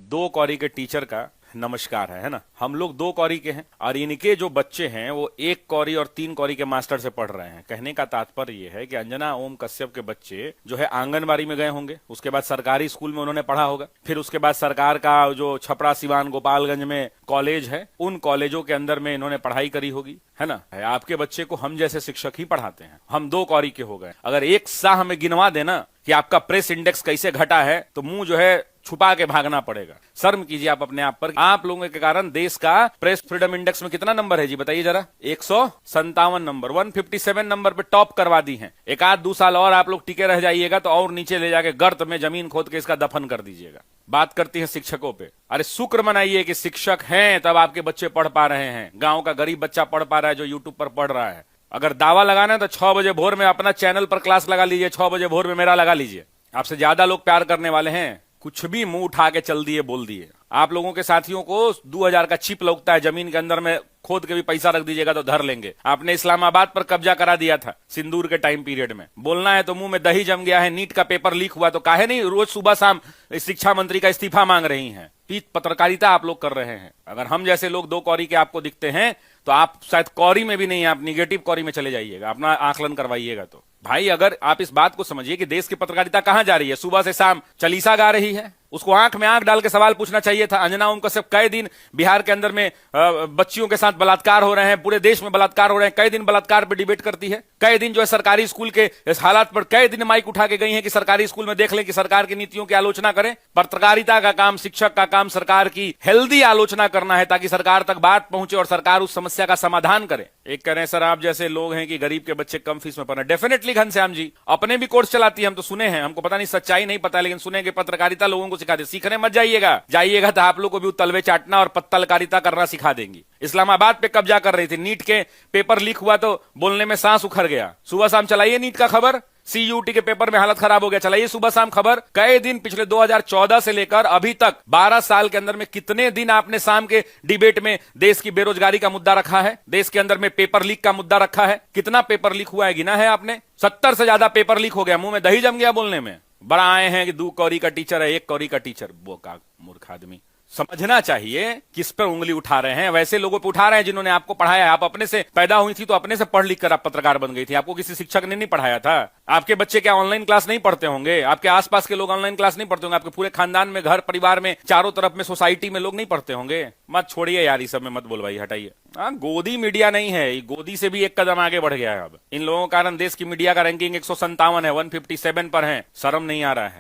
दो कौरी के टीचर का नमस्कार है ना। हम लोग दो कौरी के हैं और इनके जो बच्चे हैं वो एक कौरी और तीन कौरी के मास्टर से पढ़ रहे हैं। कहने का तात्पर्य ये है कि अंजना ओम कश्यप के बच्चे जो है आंगनबाड़ी में गए होंगे, उसके बाद सरकारी स्कूल में उन्होंने पढ़ा होगा, फिर उसके बाद सरकार का जो छपरा सिवान गोपालगंज में कॉलेज है उन कॉलेजों के अंदर में इन्होंने पढ़ाई करी होगी, है ना। आपके बच्चे को हम जैसे शिक्षक ही पढ़ाते हैं। हम दो कौरी के हो गए। अगर एक सा हमें गिनवा देना कि आपका प्रेस इंडेक्स कैसे घटा है तो मुंह जो है छुपा के भागना पड़ेगा। शर्म कीजिए आप अपने आप पर। आप लोगों के कारण देश का प्रेस फ्रीडम इंडेक्स में कितना नंबर है जी बताइए जरा। 157 नंबर, 157 नंबर पे टॉप करवा दी है। एक आध दो साल और आप लोग टिके रह जाइएगा तो और नीचे ले जाके गर्त में जमीन खोद के इसका दफन कर दीजिएगा। बात करती है शिक्षकों पे। अरे शुक्र मनाइए कि शिक्षक हैं तब आपके बच्चे पढ़ पा रहे हैं। गांव का गरीब बच्चा पढ़ पा रहा है जो यूट्यूब पर पढ़ रहा है। अगर दावा लगाना है तो 6 बजे भोर में अपना चैनल पर क्लास लगा लीजिए, 6 बजे भोर में मेरा लगा लीजिए। आपसे ज्यादा लोग प्यार करने वाले हैं। कुछ भी मुंह उठा के चल दिए, बोल दिए। आप लोगों के साथियों को 2000 का चिप लगता है, जमीन के अंदर में खोद के भी पैसा रख दीजिएगा तो धर लेंगे। आपने इस्लामाबाद पर कब्जा करा दिया था सिंदूर के टाइम पीरियड में। बोलना है तो मुंह में दही जम गया है। नीट का पेपर लीक हुआ तो काहे नहीं रोज सुबह शाम शिक्षा मंत्री का इस्तीफा मांग रही हैं। पीठ पत्रकारिता आप लोग कर रहे हैं। अगर हम जैसे लोग दो कौरी के आपको दिखते हैं तो आप शायद कौरी में भी नहीं, आप निगेटिव कौरी में चले जाइएगा। अपना आकलन करवाइएगा। तो भाई अगर आप इस बात को समझिए कि देश की पत्रकारिता कहां जा रही है। सुबह से शाम चालीसा गा रही है। उसको आंख में आंख डाल के सवाल पूछना चाहिए था। अंजना ओम कश्यप कई दिन बिहार के अंदर में बच्चियों के साथ बलात्कार हो रहे हैं, पूरे देश में बलात्कार हो रहे हैं, कई दिन बलात्कार पर डिबेट करती है। कई दिन जो है सरकारी स्कूल के इस हालात पर कई दिन माइक उठा के गई है कि सरकारी स्कूल में देख लें कि सरकार की नीतियों की आलोचना करें। पत्रकारिता का काम, शिक्षक का काम सरकार की हेल्दी आलोचना करना है ताकि सरकार तक बात पहुंचे और सरकार उस समस्या का समाधान करे। एक कह रहे हैं सर आप जैसे लोग हैं कि गरीब के बच्चे कम फीस में पढ़ रहे हैं। डेफिनेटली घनश्याम जी अपने भी कोर्स चलाती है, हम तो सुने हैं। हमको पता नहीं सच्चाई नहीं पता, लेकिन सुने कि पत्रकारिता लोगों को सिखाते। सीखने मत जाइएगा तो आप लोग को भी तलवे चाटना और पत्रकारिता करना सिखा देंगी। इस्लामाबाद पे कब्जा कर रही थी। नीट के पेपर लीक हुआ तो बोलने में सांस उखड़ गया। सुबह शाम चलाइए नीट का खबर। सीयूटी के पेपर में हालत खराब हो गया, चलाइए सुबह शाम खबर। कई दिन पिछले 2014 से लेकर अभी तक 12 साल के अंदर में कितने दिन आपने शाम के डिबेट में देश की बेरोजगारी का मुद्दा रखा है, देश के अंदर में पेपर लीक का मुद्दा रखा है। कितना पेपर लीक हुआ है गिना है आपने? 70 से ज्यादा पेपर लीक हो गया। मुंह में दही जम गया बोलने में। बड़ा आए हैं कि 2 कौरी का टीचर है, 1 कौरी का टीचर। बोका मूर्ख आदमी। समझना चाहिए किस पर उंगली उठा रहे हैं। वैसे लोगों पर उठा रहे हैं जिन्होंने आपको पढ़ाया है। आप अपने से पैदा हुई थी तो अपने से पढ़ लिख कर आप पत्रकार बन गई थी। आपको किसी शिक्षक ने नहीं पढ़ाया था। आपके बच्चे क्या ऑनलाइन क्लास नहीं पढ़ते होंगे? आपके आसपास के लोग ऑनलाइन क्लास नहीं पढ़ते होंगे? आपके पूरे खानदान में, घर परिवार में, चारों तरफ में, सोसाइटी में लोग नहीं पढ़ते होंगे? मत छोड़िए यार, इस सब में मत बोलवाइए, हटाइए। हाँ, गोदी मीडिया नहीं है, ये गोदी से भी एक कदम आगे बढ़ गया है। अब इन लोगों के कारण देश की मीडिया का रैंकिंग 157 है, 157 पर है। शर्म नहीं आ रहा है।